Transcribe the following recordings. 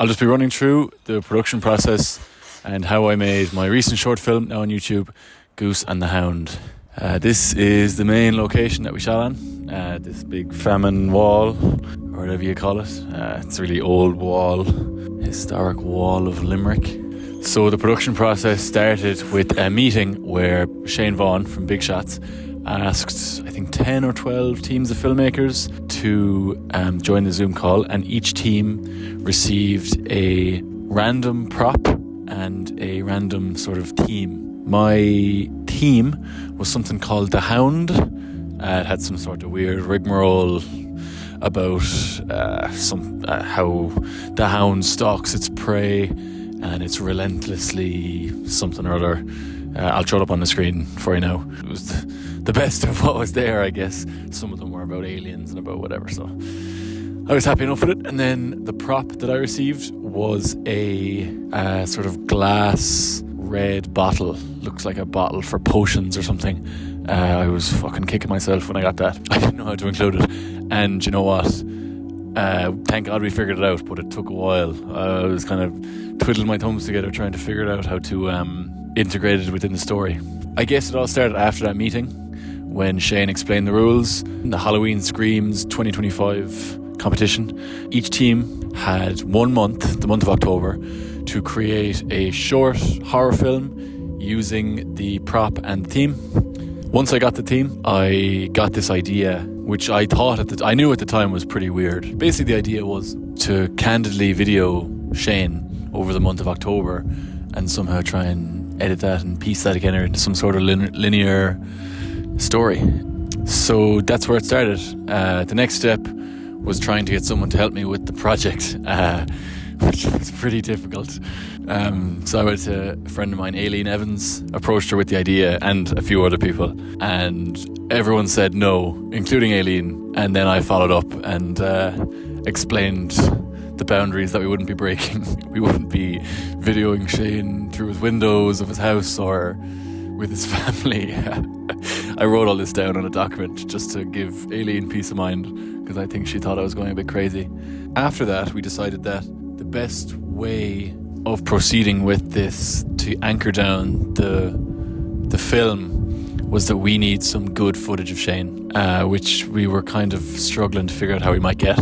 I'll just be running through the production process and how I made my recent short film now on YouTube, Goose and the Hound. This is the main location that we shot on, this big famine wall, or whatever you call it. It's a really old wall, historic wall of Limerick. So the production process started with a meeting where Shane Vaughan from Big Shots asked, I think, 10 or 12 teams of filmmakers to join the Zoom call, and each team received a random prop and a random sort of theme. My theme was something called the Hound. It had some sort of weird rigmarole about how the hound stalks its prey and it's relentlessly something or other. I'll throw it up on the screen for you now. It was the best of what was there, I guess. Some of them were about aliens and about whatever, so I was happy enough with it. And then the prop that I received was a sort of glass red bottle. Looked like a bottle for potions or something. I was fucking kicking myself when I got that. I didn't know how to include it. And you know what? Thank God we figured it out, but it took a while. I was kind of twiddling my thumbs together trying to figure out how to integrate it within the story. I guess it all started after that meeting when Shane explained the rules. The Halloween Screams 2025 competition. Each team had 1 month, the month of October, to create a short horror film using the prop and theme. Once I got the theme, I got this idea, which I thought I knew at the time was pretty weird. Basically, the idea was to candidly video Shane over the month of October and somehow try and edit that and piece that together into some sort of linear story. So that's where it started. The next step was trying to get someone to help me with the project, which was pretty difficult. So I went to a friend of mine, Aileen Evans, approached her with the idea and a few other people, and everyone said no, including Aileen. And then I followed up and explained the boundaries that we wouldn't be breaking. We wouldn't be videoing Shane through his windows of his house or with his family. I wrote all this down on a document just to give Aileen peace of mind, because I think she thought I was going a bit crazy. After that, we decided that the best way of proceeding with this to anchor down the film was that we need some good footage of Shane, which we were kind of struggling to figure out how we might get.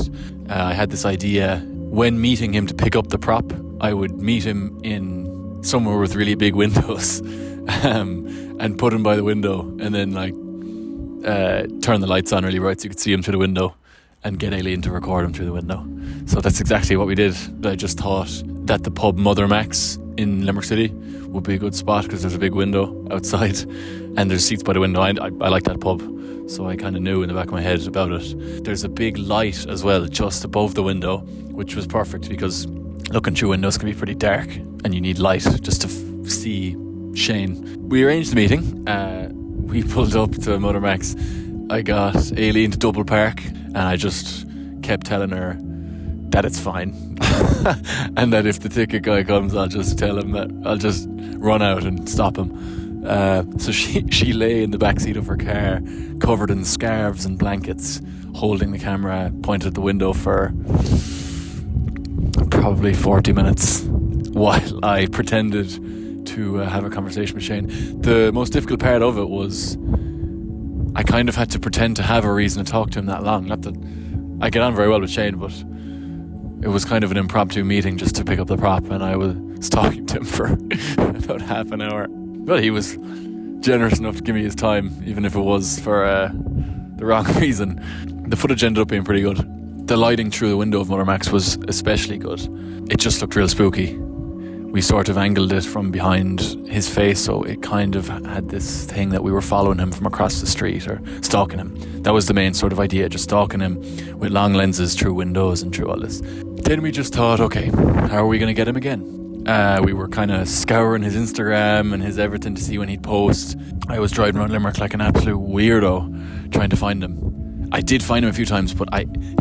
I had this idea, when meeting him to pick up the prop, I would meet him in somewhere with really big windows and put him by the window and then turn the lights on really bright so you could see him through the window and get Aileen to record him through the window. So that's exactly what we did. I just thought that the pub Mother Mac's in Limerick City would be a good spot because there's a big window outside and there's seats by the window. I like that pub, so I kind of knew in the back of my head about it. There's a big light as well just above the window, which was perfect because looking through windows can be pretty dark and you need light just to see Shane. We arranged the meeting. We pulled up to Mother Mac's. I got Aileen to double park and I just kept telling her that it's fine and that if the ticket guy comes, I'll just tell him that I'll just run out and stop him. So she lay in the back seat of her car covered in scarves and blankets, holding the camera pointed at the window for probably 40 minutes while I pretended to have a conversation with Shane. The most difficult part of it was I kind of had to pretend to have a reason to talk to him that long. Not that I get on very well with Shane, but it was kind of an impromptu meeting just to pick up the prop, and I was talking to him for about half an hour. But he was generous enough to give me his time, even if it was for the wrong reason. The footage ended up being pretty good. The lighting through the window of Mother Mac's was especially good. It just looked real spooky. We sort of angled it from behind his face, so it kind of had this thing that we were following him from across the street or stalking him. That was the main sort of idea, just stalking him with long lenses through windows and through all this. Then we just thought, okay, how are we going to get him again? We were kind of scouring his Instagram and his everything to see when he'd post. I was driving around Limerick like an absolute weirdo trying to find him. I did find him a few times, but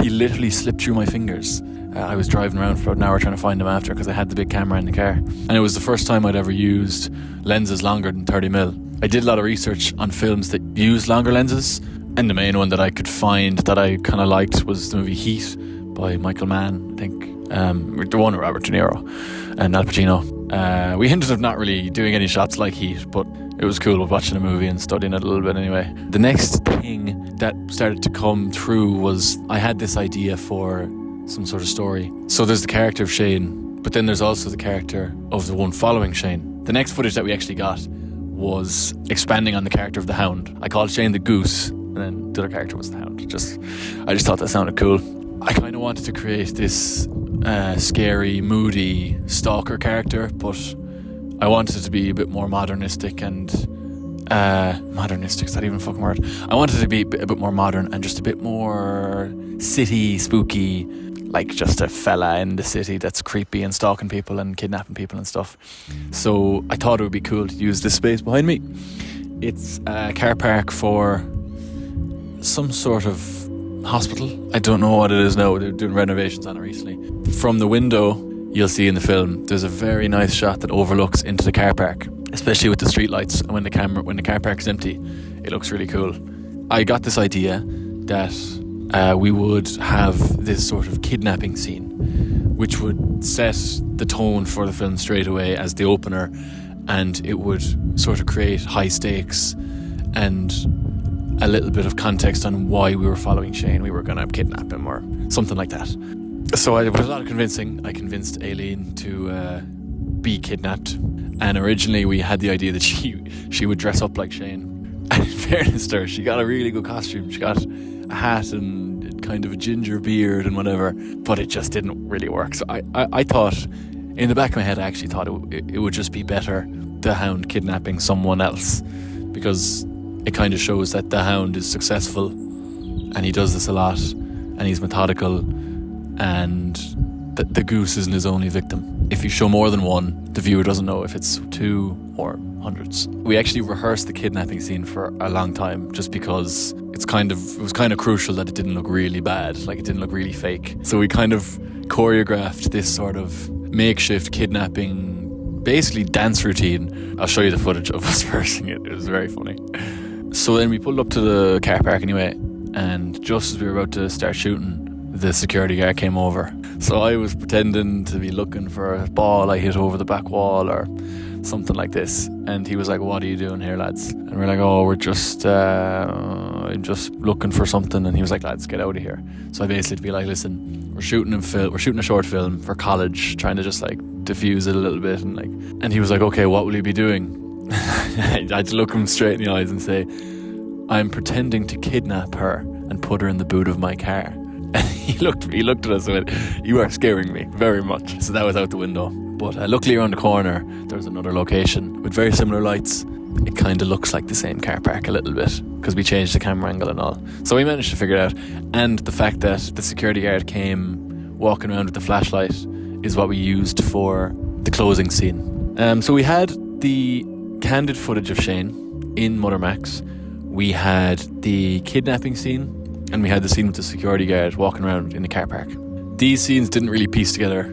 he literally slipped through my fingers. I was driving around for about an hour trying to find him after because I had the big camera in the car. And it was the first time I'd ever used lenses longer than 30mm. I did a lot of research on films that use longer lenses, and the main one that I could find that I kind of liked was the movie Heat by Michael Mann, I think. the one with Robert De Niro and Al Pacino. We ended up not really doing any shots like Heat, but it was cool watching a movie and studying it a little bit anyway. The next thing that started to come through was I had this idea for some sort of story. So there's the character of Shane, but then there's also the character of the one following Shane. The next footage that we actually got was expanding on the character of the hound. I called Shane the goose, and then the other character was the hound. I just thought that sounded cool. I kind of wanted to create this scary, moody stalker character, but I wanted it to be a bit more modernistic and modernistic, is that even a fucking word? I wanted it to be a bit more modern and just a bit more city spooky, like just a fella in the city that's creepy and stalking people and kidnapping people and stuff. So I thought it would be cool to use this space behind me. It's a car park for some sort of hospital. I don't know what it is now. They're doing renovations on it recently. From the window, you'll see in the film, there's a very nice shot that overlooks into the car park, especially with the street lights. And when the car park is empty, it looks really cool. I got this idea that we would have this sort of kidnapping scene, which would set the tone for the film straight away as the opener, and it would sort of create high stakes and a little bit of context on why we were following Shane. We were going to kidnap him or something like that. So with a lot of convincing, I convinced Aileen to be kidnapped. And originally we had the idea that she would dress up like Shane. And in fairness to her, she got a really good costume. She got a hat and kind of a ginger beard and whatever, but it just didn't really work. So I thought, in the back of my head, I actually thought it would just be better the hound kidnapping someone else, because it kind of shows that the hound is successful and he does this a lot and he's methodical, and the goose isn't his only victim. If you show more than one, the viewer doesn't know if it's 2 or hundreds. We actually rehearsed the kidnapping scene for a long time, just because it was kind of crucial that it didn't look really bad, like it didn't look really fake. So we kind of choreographed this sort of makeshift kidnapping, basically dance routine. I'll show you the footage of us rehearsing it. It was very funny. So then we pulled up to the car park anyway, and just as we were about to start shooting, the security guard came over. So I was pretending to be looking for a ball I hit over the back wall or something like this, and he was like, "What are you doing here, lads?" And we're like, "Oh, we're just looking for something." And he was like, "Lads, get out of here." So I basically had to be like, "Listen, we're shooting a short film for college, trying to just like diffuse it a little bit," and he was like, "Okay, what will you be doing?" I had to look him straight in the eyes and say, "I'm pretending to kidnap her and put her in the boot of my car." And he looked at us and went, "You are scaring me very much." So that was out the window. But luckily around the corner there was another location with very similar lights. It kind of looks like the same car park a little bit, because we changed the camera angle and all. So we managed to figure it out. And the fact that the security guard came walking around with the flashlight is what we used for the closing scene. So we had the candid footage of Shane in Mother Max. We had the kidnapping scene, and we had the scene with the security guard walking around in the car park. These scenes didn't really piece together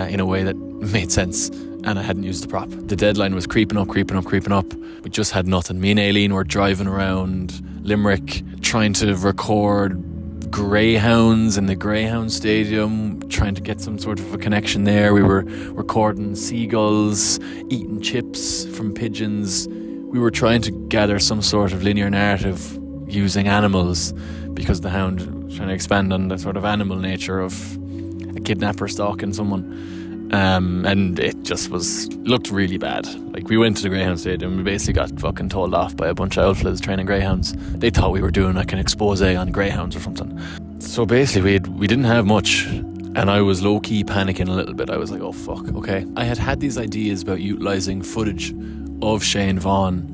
in a way that made sense, and I hadn't used the prop. The deadline was creeping up. We just had nothing. Me and Aileen were driving around Limerick trying to record greyhounds in the Greyhound Stadium, trying to get some sort of a connection there. We were recording seagulls eating chips from pigeons. We were trying to gather some sort of linear narrative using animals, because the hound was trying to expand on the sort of animal nature of a kidnapper stalking someone. And it just looked really bad. Like, we went to the Greyhound Stadium, we basically got fucking told off by a bunch of outfits training greyhounds. They thought we were doing like an expose on greyhounds or something. So basically we didn't have much, and I was low-key panicking a little bit. I was like, oh fuck, okay. I had these ideas about utilising footage of Shane Vaughan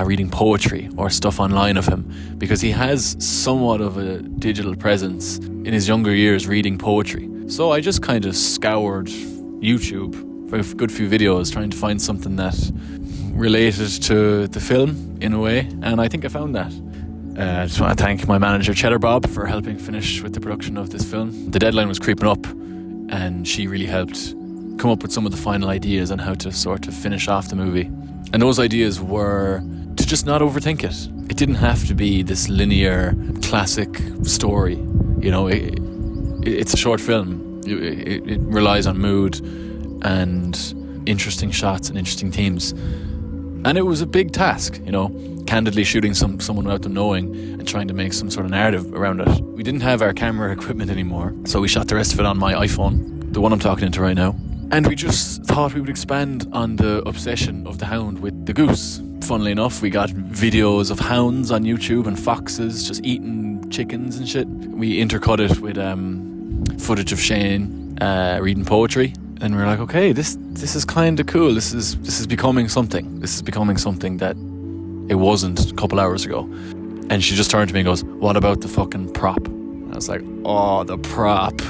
reading poetry or stuff online of him, because he has somewhat of a digital presence in his younger years reading poetry. So I just kind of scoured YouTube for a good few videos trying to find something that related to the film in a way, and I think I found that. I just want to thank my manager Cheddar Bob for helping finish with the production of this film. The deadline was creeping up, and she really helped come up with some of the final ideas on how to sort of finish off the movie. And those ideas were to just not overthink it. It didn't have to be this linear classic story. You know, it's a short film. It relies on mood and interesting shots and interesting themes. And it was a big task, candidly shooting someone without them knowing and trying to make some sort of narrative around it. We didn't have our camera equipment anymore, so we shot the rest of it on my iPhone, the one I'm talking into right now. And we just thought we would expand on the obsession of the hound with the goose. Funnily enough, we got videos of hounds on YouTube and foxes just eating chickens and shit. We intercut it with footage of Shane reading poetry. And we were like, okay, this is kind of cool. This is becoming something. This is becoming something that it wasn't a couple hours ago. And she just turned to me and goes, what about the fucking prop? And I was like, oh, the prop.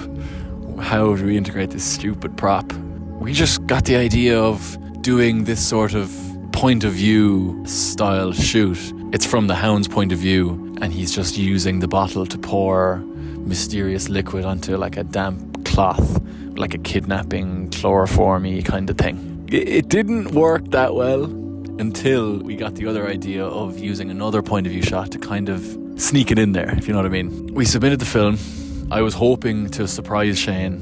How do we integrate this stupid prop? We just got the idea of doing this sort of point of view style shoot. It's from the hound's point of view, and he's just using the bottle to pour mysterious liquid onto like a damp cloth, like a kidnapping chloroform-y kind of thing. It didn't work that well until we got the other idea of using another point of view shot to kind of sneak it in there, if you know what I mean. We submitted the film. I was hoping to surprise Shane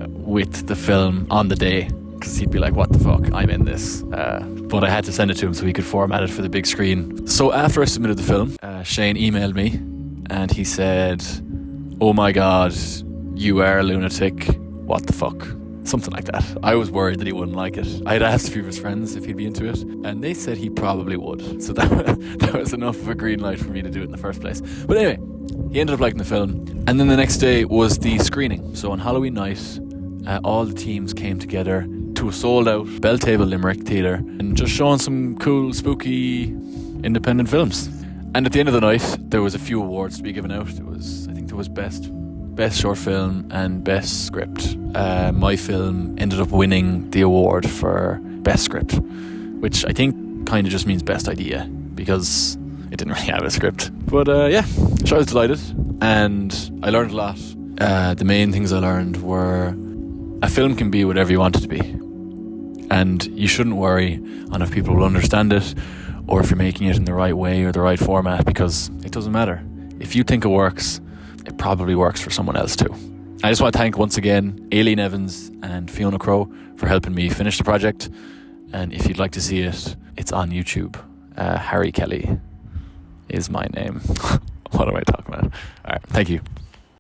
with the film on the day, because he'd be like, what the fuck, I'm in this. But I had to send it to him so he could format it for the big screen. So after I submitted the film, Shane emailed me and he said, oh my god, you are a lunatic, what the fuck? Something like that. I was worried that he wouldn't like it. I had asked a few of his friends if he'd be into it, and they said he probably would. So that was enough of a green light for me to do it in the first place. But anyway, he ended up liking the film. And then the next day was the screening. So on Halloween night, all the teams came together to a sold-out Bell Table Limerick Theatre and just showing some cool, spooky, independent films. And at the end of the night, there was a few awards to be given out. I think there was best short film and best script. My film ended up winning the award for best script, which I think kind of just means best idea, because it didn't really have a script. But yeah, so I was delighted, and I learned a lot. The main things I learned were a film can be whatever you want it to be, and you shouldn't worry on if people will understand it or if you're making it in the right way or the right format, because it doesn't matter. If you think it works, it probably works for someone else too. I just want to thank once again Aileen Evans and Fiona Crowe for helping me finish the project. And if you'd like to see it, it's on YouTube. Harry Kelly is my name. What am I talking about? Alright, thank you.